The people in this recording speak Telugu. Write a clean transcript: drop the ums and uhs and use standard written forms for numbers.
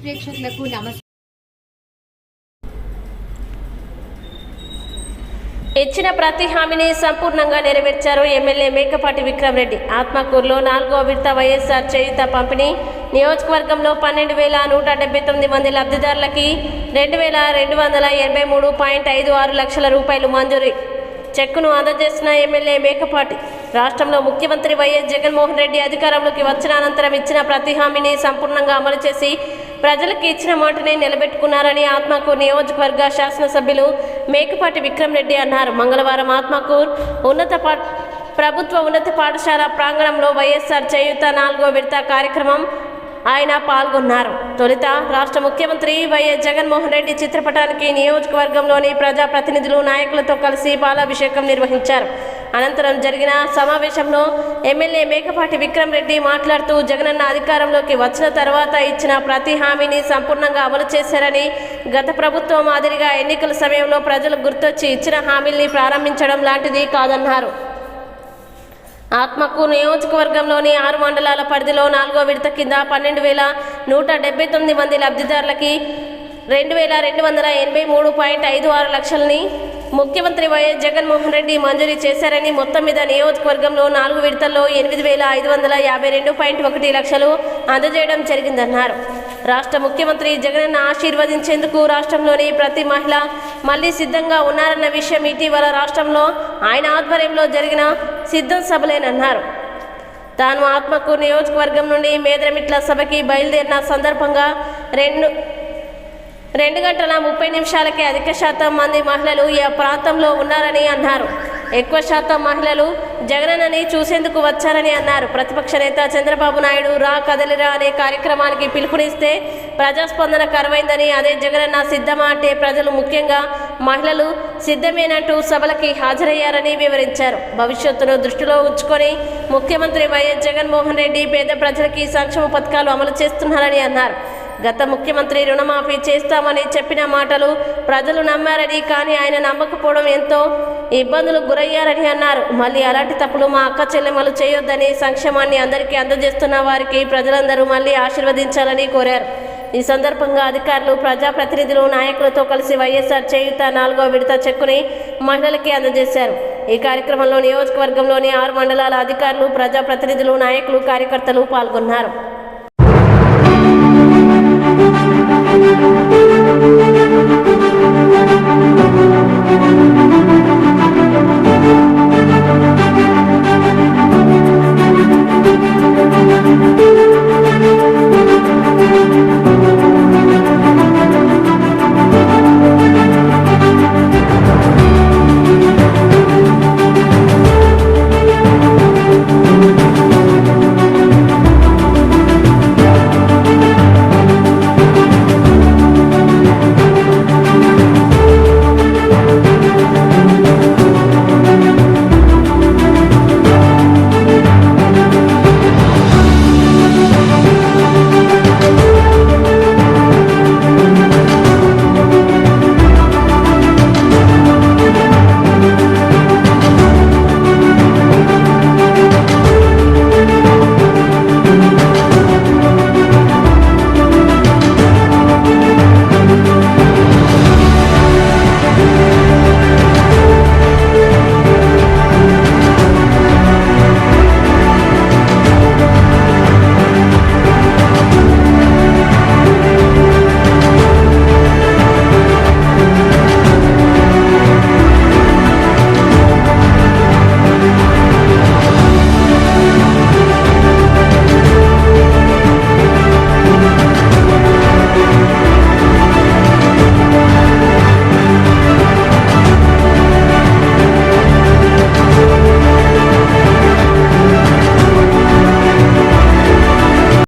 ప్రేక్షకులకు నమస్కారం. ఇచ్చిన ప్రతి హామీని సంపూర్ణంగా నెరవేర్చారు ఎమ్మెల్యే మేకపాటి విక్రమ్ రెడ్డి. ఆత్మకూరులో 4వ విడత వైఎస్ఆర్ చేయూత పంపిణీ. నియోజకవర్గంలో 12,179 మంది లబ్ధిదారులకి 2,283.56 లక్షల రూపాయలు మంజూరీ చెక్కును అందజేసిన ఎమ్మెల్యే మేకపాటి. రాష్ట్రంలో ముఖ్యమంత్రి వైఎస్ జగన్మోహన్ రెడ్డి అధికారంలోకి వచ్చిన అనంతరం ఇచ్చిన ప్రతి హామీని సంపూర్ణంగా అమలు చేసి ప్రజలకు ఇచ్చిన మాటనే నిలబెట్టుకున్నారని ఆత్మకూరు నియోజకవర్గ శాసనసభ్యులు మేకపాటి విక్రమ్ రెడ్డి అన్నారు. మంగళవారం ఆత్మకూరు ప్రభుత్వ ఉన్నత పాఠశాల ప్రాంగణంలో వైఎస్ఆర్ చేయూత 4వ విడత కార్యక్రమం ఆయన పాల్గొన్నారు. తొలుత రాష్ట్ర ముఖ్యమంత్రి వైఎస్ జగన్మోహన్ రెడ్డి చిత్రపటానికి నియోజకవర్గంలోని ప్రజాప్రతినిధులు నాయకులతో కలిసి పాలాభిషేకం నిర్వహించారు. అనంతరం జరిగిన సమావేశంలో ఎమ్మెల్యే మేకపాటి విక్రమ్ రెడ్డి మాట్లాడుతూ జగనన్న అధికారంలోకి వచ్చిన తర్వాత ఇచ్చిన ప్రతి హామీని సంపూర్ణంగా అమలు చేశారని, గత ప్రభుత్వం మాదిరిగా ఎన్నికల సమయంలో ప్రజలు గుర్తొచ్చి ఇచ్చిన హామీల్ని ప్రారంభించడం లాంటిది కాదన్నారు. ఆత్మకూరు నియోజకవర్గంలోని 6 మండలాల పరిధిలో 4వ విడత కింద 12,179 మంది లబ్ధిదారులకి 2,283.56 లక్షలని ముఖ్యమంత్రి వైఎస్ జగన్మోహన్ రెడ్డి మంజూరీ చేశారని, మొత్తం మీద నియోజకవర్గంలో 4 విడతల్లో 8,552.1 లక్షలు అందజేయడం జరిగిందన్నారు. రాష్ట్ర ముఖ్యమంత్రి జగనన్న ఆశీర్వదించేందుకు రాష్ట్రంలోని ప్రతి మహిళ మళ్లీ సిద్ధంగా ఉన్నారన్న విషయం ఇటీవల రాష్ట్రంలో ఆయన ఆధ్వర్యంలో జరిగిన సిద్ధం సభలేనన్నారు. తాను ఆత్మకూరు నియోజకవర్గం నుండి మేదరమిట్ల సభకి బయలుదేరిన సందర్భంగా 2 గంటల 30 నిమిషాలకే అధిక శాతం మంది మహిళలు ఈ ప్రాంతంలో ఉన్నారని అన్నారు. ఎక్కువ శాతం మహిళలు జగనన్నని చూసేందుకు వచ్చారని అన్నారు. ప్రతిపక్ష నేత చంద్రబాబు నాయుడు రా కదలిరా అనే కార్యక్రమానికి పిలుపునిస్తే ప్రజాస్పందన కరువైందని, అదే జగనన్న సిద్ధమా అంటే ప్రజలు ముఖ్యంగా మహిళలు సిద్ధమేనంటూ సభలకి హాజరయ్యారని వివరించారు. భవిష్యత్తును దృష్టిలో ఉంచుకొని ముఖ్యమంత్రి వైఎస్ జగన్మోహన్ రెడ్డి పేద ప్రజలకి సంక్షేమ పథకాలు అమలు చేస్తున్నారని అన్నారు. గత ముఖ్యమంత్రి రుణమాఫీ చేస్తామని చెప్పిన మాటలు ప్రజలు నమ్మారని, కానీ ఆయన నమ్మకపోవడం ఎంతో ఇబ్బందులు గురయ్యారని అన్నారు. మళ్ళీ అలాంటి తప్పులు మా అక్క చెల్లెమ్మలు చేయొద్దని, సంక్షేమాన్ని అందరికీ అందజేస్తున్న వారికి ప్రజలందరూ మళ్ళీ ఆశీర్వదించాలని కోరారు. ఈ సందర్భంగా అధికారులు, ప్రజాప్రతినిధులు, నాయకులతో కలిసి వైఎస్ఆర్ చేయూత 4వ విడత చెక్కుని మహిళలకి అందజేశారు. ఈ కార్యక్రమంలో నియోజకవర్గంలోని 6 మండలాల అధికారులు, ప్రజాప్రతినిధులు, నాయకులు, కార్యకర్తలు పాల్గొన్నారు.